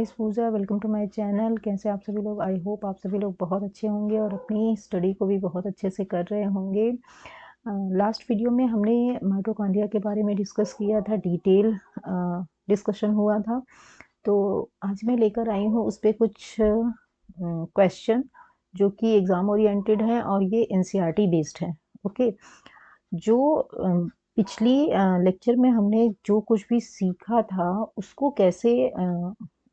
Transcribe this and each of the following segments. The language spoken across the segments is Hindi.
Miss Pooja, welcome to my channel. कैसे आप सभी लोग? आई होप आप सभी लोग बहुत अच्छे होंगे और अपनी स्टडी को भी बहुत अच्छे से कर रहे होंगे। लास्ट वीडियो में हमने माइटोकॉन्ड्रिया के बारे में डिस्कस किया था, डिटेल डिस्कशन हुआ था। तो आज मैं लेकर आई हूँ उस पर कुछ क्वेश्चन जो कि एग्ज़ाम ओरिएंटेड हैं और ये एनसीईआरटी बेस्ड है। ओके, जो पिछली लेक्चर में हमने जो कुछ भी सीखा था उसको कैसे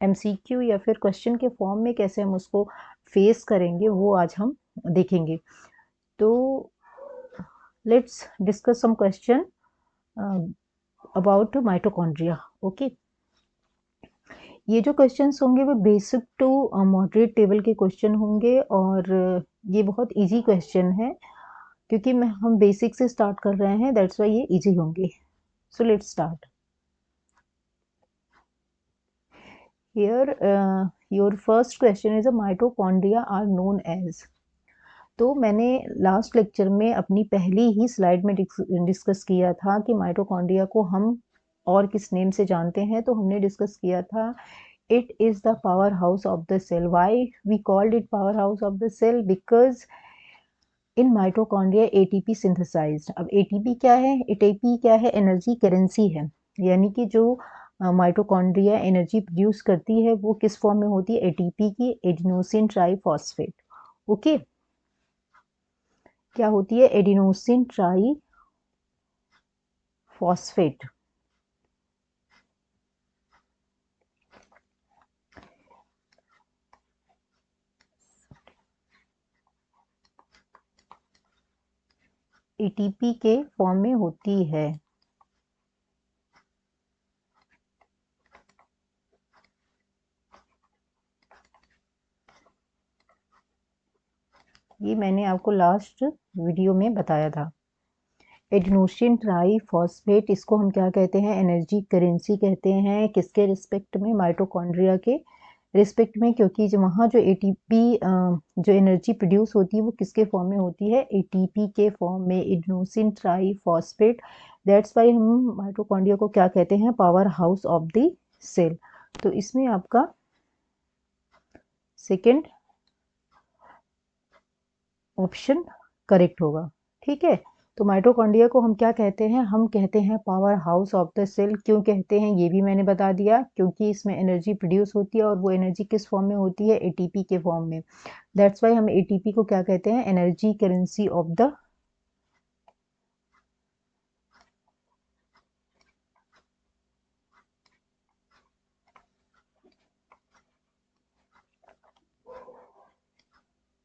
एमसीक्यू या फिर क्वेश्चन के फॉर्म में कैसे हम उसको फेस करेंगे वो आज हम देखेंगे। तो let's discuss some question about mitochondria. Okay, ये जो क्वेश्चंस होंगे वो बेसिक टू मॉडरेट टेबल के क्वेश्चन होंगे और ये बहुत इजी क्वेश्चन है क्योंकि हम बेसिक से स्टार्ट कर रहे हैं, दैट्स वाई ये इजी होंगे। So let's start. Here, your first question is a mitochondria are known as। तो मैंने लास्ट लेक्चर में अपनी पहली ही स्लाइड में डिस्कस किया था कि माइटोकॉन्ड्रिया को हम और किस नेम से जानते हैं। तो हमने डिस्कस किया था it is the power house of the cell. Why we called it power house of the cell? Because in mitochondria ATP synthesized. अब एटीपी क्या है? एटीपी क्या है? एनर्जी करेंसी है, यानी कि जो माइटोकॉन्ड्रिया एनर्जी प्रोड्यूस करती है वो किस फॉर्म में होती है? एटीपी की, एडिनोसिन ट्राईफॉस्फेट। ओके, क्या होती है? Adenosine triphosphate. एटीपी के फॉर्म में होती है। ये मैंने आपको लास्ट वीडियो में बताया था। एडिनोसिन ट्राईफॉस्फेट, इसको हम क्या कहते हैं? एनर्जी करेंसी कहते हैं। किसके रिस्पेक्ट में? माइटोकॉन्ड्रिया के रिस्पेक्ट में, क्योंकि जो वहाँ जो एटीपी जो एनर्जी प्रोड्यूस होती है वो किसके फॉर्म में होती है? एटीपी के फॉर्म में, एडिनोसिन ट्राईफॉस्फेट। दैट्स वाई हम माइटोकॉन्ड्रिया को क्या कहते हैं? Power house of the cell. तो इसमें आपका सेकेंड ऑप्शन करेक्ट होगा। ठीक है, तो माइटोकॉन्ड्रिया को हम क्या कहते हैं? हम कहते हैं power house of the cell. क्यों कहते हैं ये भी मैंने बता दिया, क्योंकि इसमें एनर्जी प्रोड्यूस होती है और वो एनर्जी किस फॉर्म में होती है? एटीपी के फॉर्म में। दैट्स वाई हम एटीपी को क्या कहते हैं? एनर्जी करेंसी ऑफ द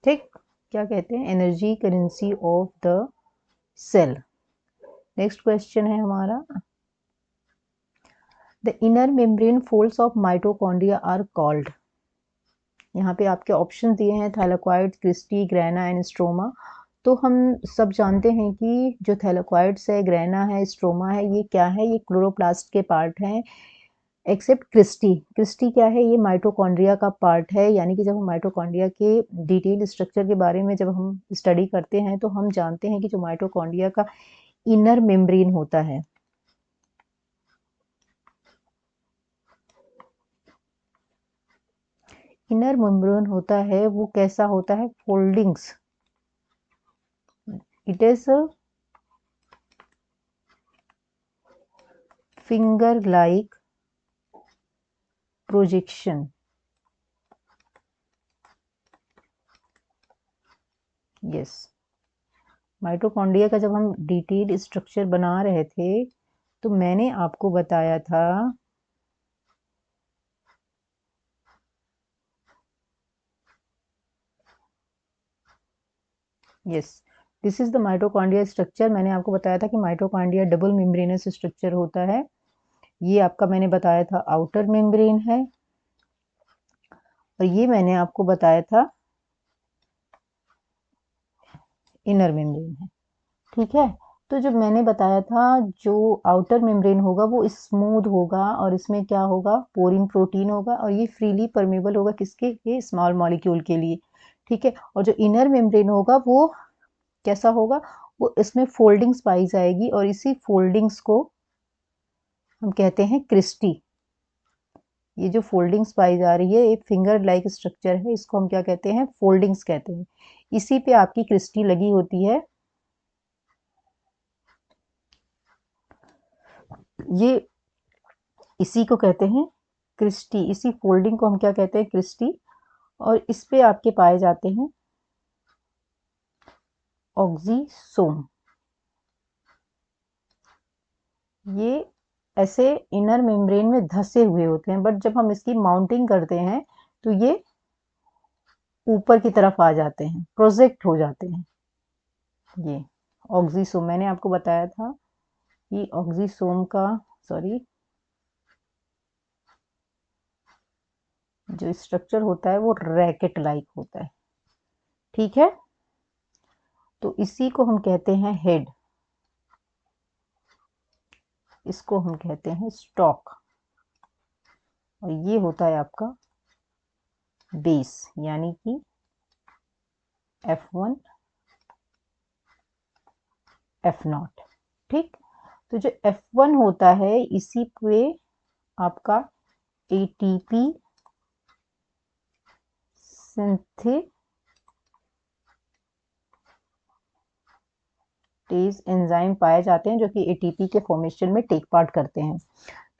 ठीक, क्या कहते हैं? Energy currency of the cell. Next question है हमारा, the inner membrane folds of mitochondria are called. यहाँ पे आपके ऑप्शन दिए हैं thylakoid, cristae, grana and stroma. तो हम सब जानते हैं कि जो थैलेकॉइड्स है, ग्रेना है, स्ट्रोमा है, ये क्या है? ये क्लोरोप्लास्ट के पार्ट हैं, एक्सेप्ट क्रिस्टी। क्रिस्टी क्या है? ये माइटोकॉन्ड्रिया का पार्ट है। यानी कि जब हम माइटोकॉन्ड्रिया के डिटेल स्ट्रक्चर के बारे में जब हम स्टडी करते हैं तो हम जानते हैं कि जो माइटोकॉन्ड्रिया का इनर मेम्ब्रेन होता है, इनर मेम्ब्रेन होता है वो कैसा होता है? Foldings. It is finger like projection. Yes, mitochondria का जब हम डिटेल स्ट्रक्चर बना रहे थे तो मैंने आपको बताया था yes, this is the mitochondria structure. मैंने आपको बताया था कि माइटोकॉन्ड्रिया डबल मेम्ब्रेनस स्ट्रक्चर होता है। ये आपका मैंने बताया था आउटर मेम्ब्रेन है और ये मैंने आपको बताया था इनर मेम्ब्रेन है। ठीक है, तो जब मैंने बताया था जो आउटर मेम्ब्रेन होगा वो स्मूथ होगा और इसमें क्या होगा? पोरिन प्रोटीन होगा और ये फ्रीली परमेबल होगा किसके? ये स्मॉल मॉलिक्यूल के लिए। ठीक है, और जो इनर मेम्ब्रेन होगा वो कैसा होगा? वो इसमें फोल्डिंग्स पाई जाएगी और इसी फोल्डिंग्स को हम कहते हैं क्रिस्टी। ये जो फोल्डिंग्स पाई जा रही है एक फिंगर लाइक स्ट्रक्चर है, इसको हम क्या कहते हैं, फोल्डिंग्स कहते हैं। इसी पे आपकी क्रिस्टी लगी होती है। ये इसी को कहते हैं क्रिस्टी, इसी फोल्डिंग को हम क्या कहते हैं, क्रिस्टी। और इस पे आपके पाए जाते हैं ऑक्सीसोम। ये ऐसे इनर मेम्ब्रेन में धसे हुए होते हैं, बट जब हम इसकी माउंटिंग करते हैं तो ये ऊपर की तरफ आ जाते हैं, प्रोजेक्ट हो जाते हैं। ये ऑक्सीसोम मैंने आपको बताया था कि ऑक्सीसोम का, सॉरी, जो स्ट्रक्चर होता है वो रैकेट लाइक होता है। ठीक है, तो इसी को हम कहते हैं हेड, इसको हम कहते हैं स्टॉक, और ये होता है आपका बेस, यानी कि F1 F0। ठीक, तो जो F1 होता है इसी पे आपका ATP सिंथेटेज एंजाइम पाए जाते हैं, जो कि ATP के फॉर्मेशन में टेक पार्ट करते हैं।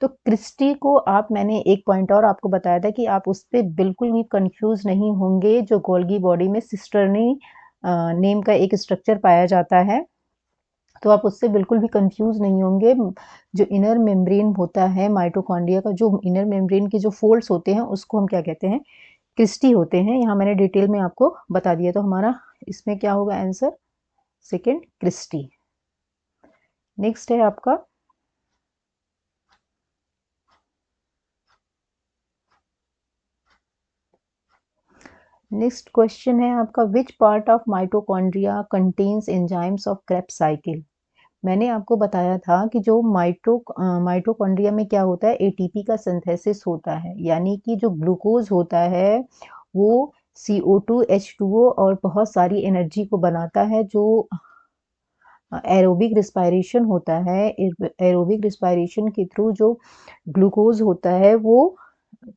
तो क्रिस्टी को आप, मैंने एक पॉइंट और आपको बताया था कि आप उस पर बिल्कुल भी कंफ्यूज नहीं होंगे। जो गोल्गी बॉडी में सिस्टर्नी नेम का एक स्ट्रक्चर पाया जाता है, तो आप उससे बिल्कुल भी कंफ्यूज नहीं होंगे। जो इनर मेम्ब्रेन होता है माइटोकॉन्ड्रिया का, जो इनर मेम्ब्रेन के जो फोल्ड्स होते हैं उसको हम क्या कहते हैं, क्रिस्टी होते हैं। यहाँ मैंने डिटेल में आपको बता दिया, तो हमारा इसमें क्या होगा आंसर, सेकेंड क्रिस्टी। नेक्स्ट है आपका नेक्स्ट क्वेश्चन है आपका, which part of mitochondria contains enzymes of Krebs cycle. मैंने आपको बताया था कि जो माइटोकॉन्ड्रिया में क्या होता है, एटीपी का सिंथेसिस होता है, यानी कि जो ग्लूकोज होता है वो CO2 H2O और बहुत सारी एनर्जी को बनाता है। जो एरोबिक रिस्पायरेशन होता है, एरोबिक रिस्पायरेशन के थ्रू जो ग्लूकोज होता है वो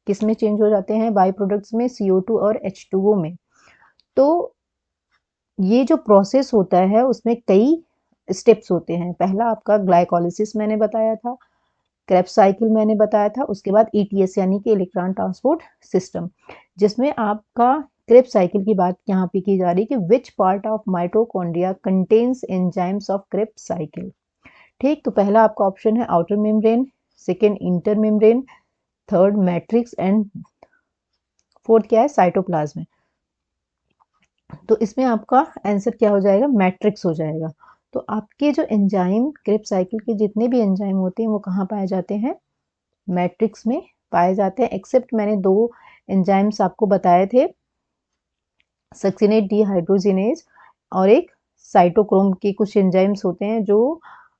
किस में चेंज हो जाते हैं, बाई प्रोडक्ट्स में, CO2 और H2O में। तो ये जो प्रोसेस होता है उसमें कई स्टेप्स होते हैं। पहला आपका ग्लाइकोलिसिस मैंने बताया था, क्रेब्स साइकिल मैंने बताया था, उसके बाद ETS यानी कि इलेक्ट्रॉन ट्रांसपोर्ट सिस्टम, जिसमें आपका क्रेब्स साइकिल की बात यहाँ पे की जा रही है कि which part of mitochondria contains enzymes of Krebs cycle. ठीक, तो पहला आपका ऑप्शन है outer membrane, second inter membrane, third matrix and fourth क्या है, साइटोप्लाज्म। तो इसमें आपका आंसर क्या हो जाएगा, मैट्रिक्स हो जाएगा। तो आपके जो एंजाइम, क्रेब्स साइकिल के जितने भी एंजाइम होते हैं वो कहाँ पाए जाते हैं, मैट्रिक्स में पाए जाते हैं। एक्सेप्ट मैंने दो एंजाइम्स आपको बताए थे, सक्सिनेट डिहाइड्रोजिनेज और एक साइटोक्रोम के कुछ एंजाइम्स होते हैं जो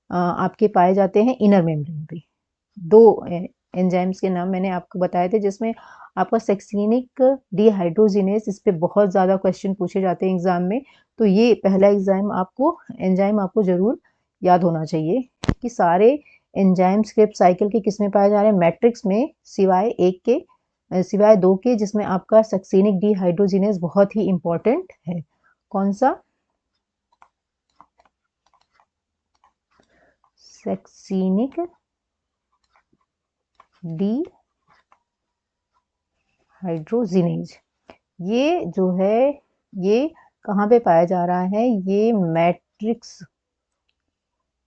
आपके पाए जाते हैं इनर मेम्ब्रेन पे। दो एंजाइम्स के नाम मैंने आपको बताए थे, जिसमें आपका सक्सिनिक डिहाइड्रोजिनेज, इस पे बहुत ज़्यादा क्वेश्चन पूछे जाते हैं एग्जाम में। तो ये पहला एंजाइम आपको जरूर याद होना चाहिए कि सारे एंजाइम्स क्रेब्स साइकिल के किस में पाए जा रहे हैं, मैट्रिक्स में, सिवाय दो के, जिसमें आपका सक्सिनिक डिहाइड्रोजिनेज बहुत ही इंपॉर्टेंट है। कौन सा, सक्सिनिक डिहाइड्रोजिनेज। ये जो है ये कहाँ पे पाया जा रहा है, ये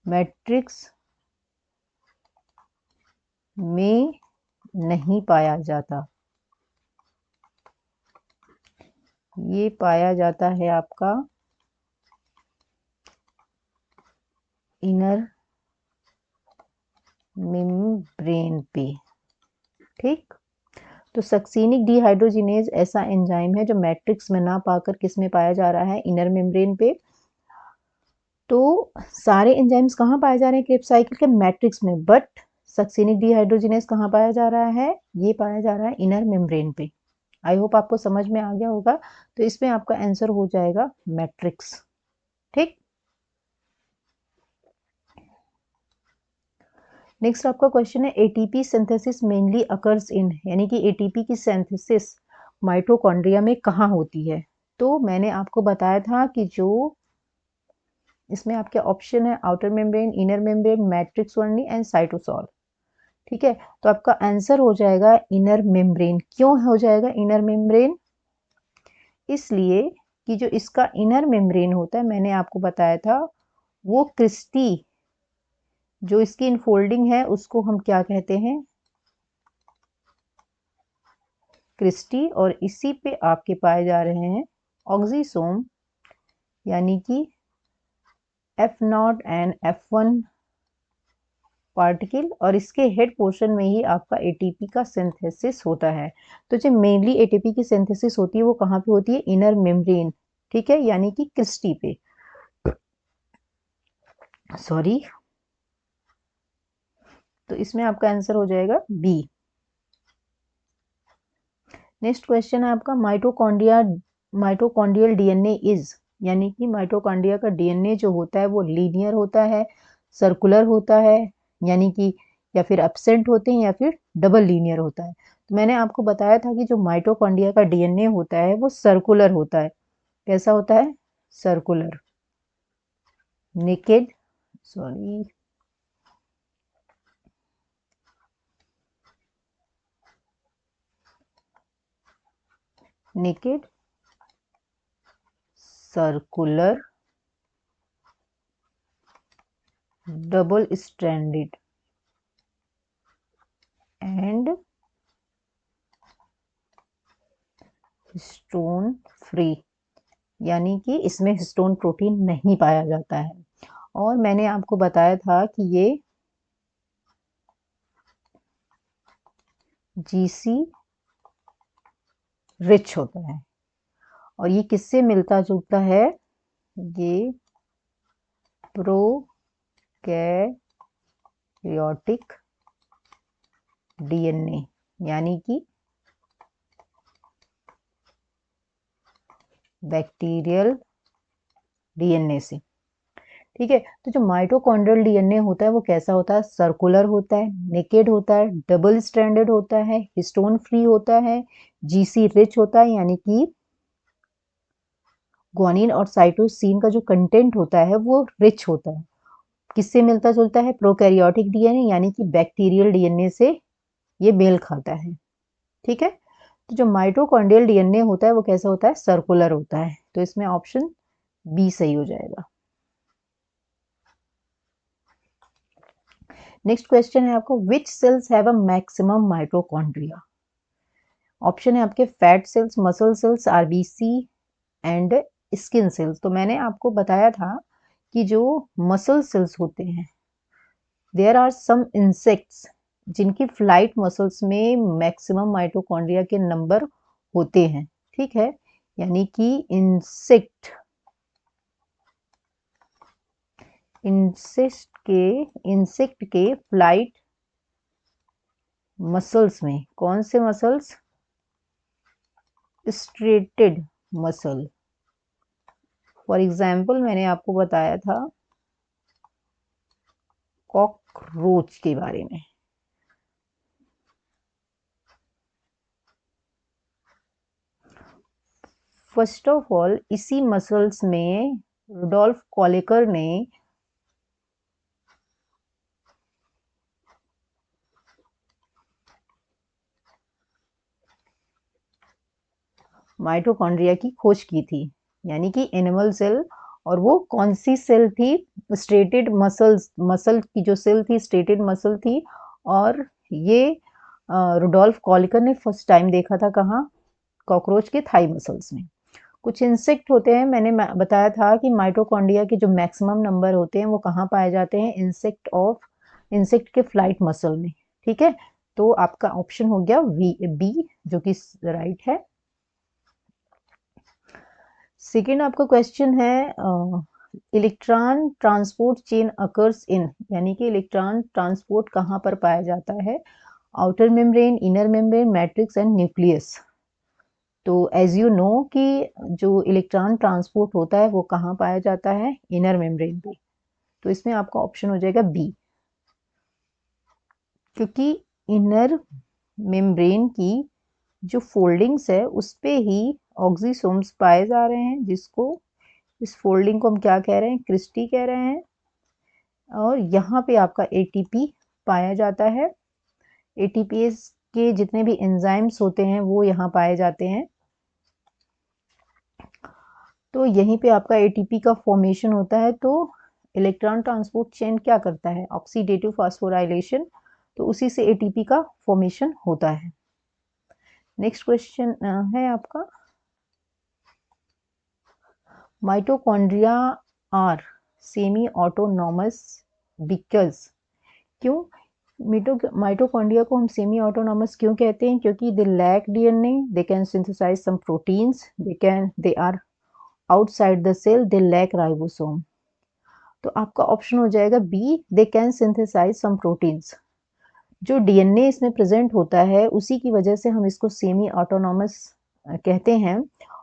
मैट्रिक्स में नहीं पाया जाता, ये पाया जाता है आपका इनर मेम्ब्रेन पे। ठीक, तो सक्सिनिक डिहाइड्रोजिनेज ऐसा एंजाइम है जो मैट्रिक्स में ना पाकर किस में पाया जा रहा है, इनर मेम्ब्रेन पे। तो सारे एंजाइम्स कहाँ पाए जा रहे हैं क्रेब्स साइकिल के, मैट्रिक्स में, बट सक्सिनिक डिहाइड्रोजिनेज कहाँ पाया जा रहा है, ये पाया जा रहा है इनर मेम्ब्रेन पे। आई होप आपको समझ में आ गया होगा। तो इसमें आपका आंसर हो जाएगा मैट्रिक्स। ठीक, नेक्स्ट आपका क्वेश्चन है ATP synthesis mainly occurs in, यानी कि एटीपी की सिंथेसिस माइटोकॉन्ड्रिया में कहाँ होती है। तो मैंने आपको बताया था कि जो इसमें आपके ऑप्शन है outer membrane, inner membrane, matrix only and cytosol. ठीक है, तो आपका आंसर हो जाएगा इनर मेम्ब्रेन। क्यों हो जाएगा इनर मेम्ब्रेन? इसलिए कि जो इसका इनर मेम्ब्रेन होता है, मैंने आपको बताया था, वो क्रिस्टी, जो इसकी इनफोल्डिंग है उसको हम क्या कहते हैं? क्रिस्टी। और इसी पे आपके पाए जा रहे हैं ऑक्सीसोम, यानी कि F0 एंड F1 पार्टिकल, और इसके हेड पोर्शन में ही आपका एटीपी का सिंथेसिस होता है। तो जो मेनली एटीपी की सिंथेसिस होती है वो कहाँ पे होती है? Inner membrane. ठीक है, यानी कि क्रिस्टी पे, सॉरी। तो इसमें आपका आंसर हो जाएगा बी। नेक्स्ट क्वेश्चन है आपका माइटोकॉन्ड्रियल डीएनए इज, यानी कि माइटोकॉन्ड्रिया का डीएनए जो होता है वो लीनियर होता है, सर्कुलर होता है, यानी कि या फिर एब्सेंट होते हैं, या फिर डबल लीनियर होता है। तो मैंने आपको बताया था कि जो माइटोकॉन्ड्रिया का डीएनए होता है वो सर्कुलर होता है। कैसा होता है? Circular. Naked, sorry, naked, circular, double stranded and histone free, यानी कि इसमें हिस्टोन प्रोटीन नहीं पाया जाता है। और मैंने आपको बताया था कि ये जीसी रिच होता है, और ये किससे मिलता जुलता है? ये प्रोकैरियोटिक डीएनए, यानी कि बैक्टीरियल डीएनए से। ठीक है, तो जो माइटोकॉन्ड्रियल डीएनए होता है वो कैसा होता है? सर्कुलर होता है, नेकेड होता है, डबल स्ट्रैंडेड होता है, हिस्टोन फ्री होता है, जीसी रिच होता है, यानी कि ग्वानिन और साइटोसिन का जो कंटेंट होता है वो रिच होता है। किससे मिलता जुलता है? प्रोकैरियोटिक डीएनए, यानी कि बैक्टीरियल डीएनए से ये मेल खाता है। ठीक है, तो जो माइटोकॉन्ड्रियल डीएनए होता है वो कैसा होता है? सर्कुलर होता है। तो इसमें ऑप्शन बी सही हो जाएगा। नेक्स्ट क्वेश्चन है आपको, which cells have a maximum mitochondria? Option है आपके fat cells, muscle cells, RBC and skin cells. तो मैंने आपको बताया था कि जो मसल सेल्स होते हैं, देयर आर सम इंसेक्ट्स जिनकी फ्लाइट मसल्स में मैक्सिमम माइटोकॉन्ड्रिया के नंबर होते हैं। ठीक है, यानी कि इंसेक्ट के फ्लाइट मसल्स में कौन से muscles? Striated muscle. For example मैंने आपको बताया था कॉकरोच के बारे में। फर्स्ट ऑफ ऑल इसी मसल्स में रुडोल्फ कॉलेकर ने माइटोकॉन्ड्रिया की खोज की थी, यानी कि एनिमल सेल। और वो कौन सी सेल थी? स्ट्रेटेड मसल की जो सेल थी, स्ट्रेटेड मसल थी। और ये रुडोल्फ कॉलिकर ने फर्स्ट टाइम देखा था कहाँ? कॉकरोच के थाई मसल्स में। कुछ इंसेक्ट होते हैं, मैंने बताया था कि माइटोकॉन्ड्रिया के जो मैक्सिमम नंबर होते हैं वो कहाँ पाए जाते हैं? इंसेक्ट के फ्लाइट मसल में। ठीक है, तो आपका ऑप्शन हो गया बी, जो कि राइट है। सेकेंड आपका क्वेश्चन है electron transport chain occurs in, यानी कि इलेक्ट्रॉन ट्रांसपोर्ट कहाँ पर पाया जाता है? Outer membrane, inner membrane, matrix and nucleus. तो एज यू नो कि जो इलेक्ट्रॉन ट्रांसपोर्ट होता है वो कहाँ पाया जाता है? इनर मेम्ब्रेन पे। तो इसमें आपका ऑप्शन हो जाएगा बी। क्योंकि इनर मेम्ब्रेन की जो फोल्डिंग्स है उस पे ही ऑक्सीसोम्स पाए जा रहे हैं, जिसको इस फोल्डिंग को हम क्या कह रहे हैं, क्रिस्टी कह रहे हैं। और यहाँ पे आपका एटीपी पाया जाता है। एटीपीएस के जितने भी एंजाइम्स होते हैं वो यहाँ पाए जाते हैं। तो यहीं पे आपका एटीपी का फॉर्मेशन होता है। तो इलेक्ट्रॉन ट्रांसपोर्ट चेन क्या करता है, ऑक्सीडेटिव फॉस्फोराइलेशन, तो उसी से एटीपी का फॉर्मेशन होता है। नेक्स्ट क्वेश्चन है आपका, mitochondria are semi autonomous because, क्यों माइटोकॉन्ड्रिया को हम सेमी ऑटोनॉमस क्यों कहते हैं, क्योंकि they lack DNA, they can synthesize some proteins, they are outside the cell, they lack ribosome. तो आपका ऑप्शन हो जाएगा B, they can synthesize some proteins. जो डीएनए इसमें प्रेजेंट होता है उसी की वजह से हम इसको सेमी ऑटोनॉमस कहते हैं।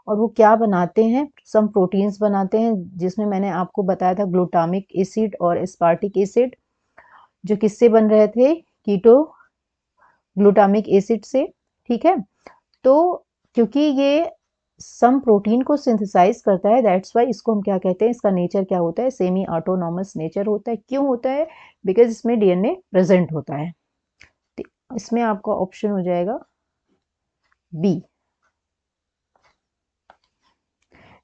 और वो क्या बनाते हैं, सम प्रोटीन्स बनाते हैं, जिसमें मैंने आपको बताया था ग्लूटामिक एसिड और एस्पार्टिक एसिड, जो किससे बन रहे थे, कीटो ग्लूटामिक एसिड से। ठीक है, तो क्योंकि ये सम प्रोटीन को सिंथेसाइज करता है, दैट्स वाई इसको हम क्या कहते हैं, इसका नेचर क्या होता है, सेमी ऑटोनॉमस नेचर होता है। क्यों होता है, बिकॉज इसमें डीएनए प्रेजेंट होता है। इसमें आपका ऑप्शन हो जाएगा बी।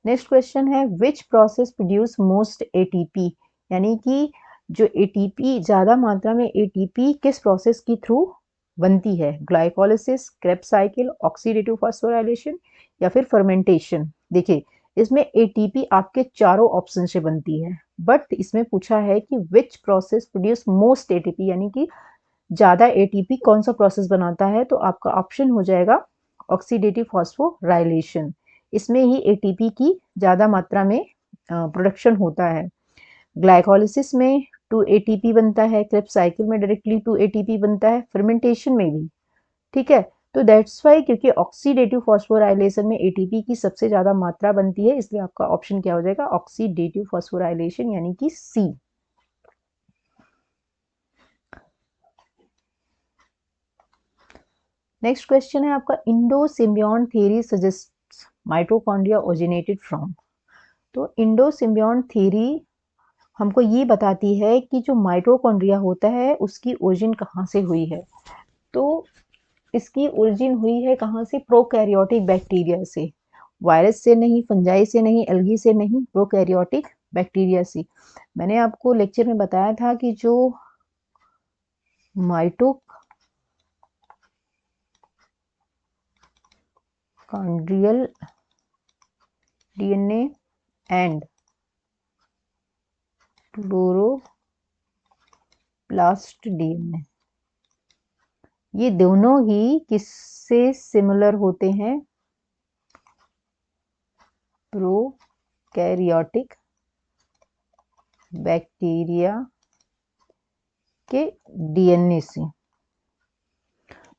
नेक्स्ट क्वेश्चन है, which process produce most ATP, यानी कि जो एटीपी, ज्यादा मात्रा में एटीपी किस प्रोसेस के थ्रू बनती है, glycolysis, Krebs cycle, oxidative phosphorylation या फिर फर्मेंटेशन। देखिए इसमें एटीपी आपके चारों ऑप्शन से बनती है, बट इसमें पूछा है कि which process produce most ATP, यानी कि ज्यादा एटीपी कौन सा प्रोसेस बनाता है। तो आपका ऑप्शन हो जाएगा ऑक्सीडेटिव फॉस्फोराइलेशन। इसमें ही एटीपी की ज्यादा मात्रा में प्रोडक्शन होता है। ग्लाइकोलिसिस में 2 एटीपी बनता है, क्रेब्स साइकिल में डायरेक्टली 2 एटीपी बनता है, फर्मेंटेशन में भी। ठीक है, तो दैट्स वाई क्योंकि ऑक्सीडेटिव फॉस्फोराइलेशन में एटीपी की सबसे ज्यादा मात्रा बनती है, इसलिए आपका ऑप्शन क्या हो जाएगा, ऑक्सीडेटिव फॉस्फोराइलेशन, यानी कि सी। नेक्स्ट क्वेश्चन है आपका, endosymbiont theory suggest mitochondria originated from. तो इंडो सिम्बियोन थ्योरी हमको ये बताती है कि जो माइटोकॉन्ड्रिया होता है उसकी ओरिजिन कहाँ से हुई है। तो इसकी ओरिजिन हुई है कहाँ से, प्रोकैरियोटिक बैक्टीरिया से, वायरस से नहीं, फंजाई से नहीं, एल्गी से नहीं, प्रोकैरियोटिक बैक्टीरिया से। मैंने आपको लेक्चर में बताया था कि जो mitochondrial DNA and chloroplast DNA, ये दोनों ही किससे सिमिलर होते हैं, प्रोकैरियोटिक बैक्टीरिया के डीएनए से।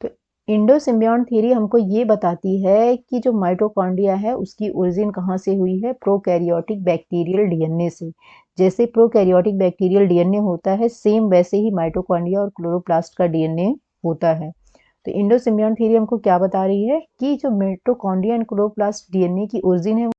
तो इंडो सिम्बियोन थ्योरी हमको ये बताती है कि जो माइटोकॉन्ड्रिया है उसकी ओरिजिन कहाँ से हुई है, प्रोकैरियोटिक बैक्टीरियल डीएनए से। जैसे प्रोकैरियोटिक बैक्टीरियल डीएनए होता है, सेम वैसे ही माइटोकॉन्ड्रिया और क्लोरोप्लास्ट का डीएनए होता है। तो इंडो सिम्बियोन थ्योरी हमको क्या बता रही है कि जो माइटोकॉन्ड्रिया एंड क्लोरोप्लास्ट डीएनए की ओरिजिन है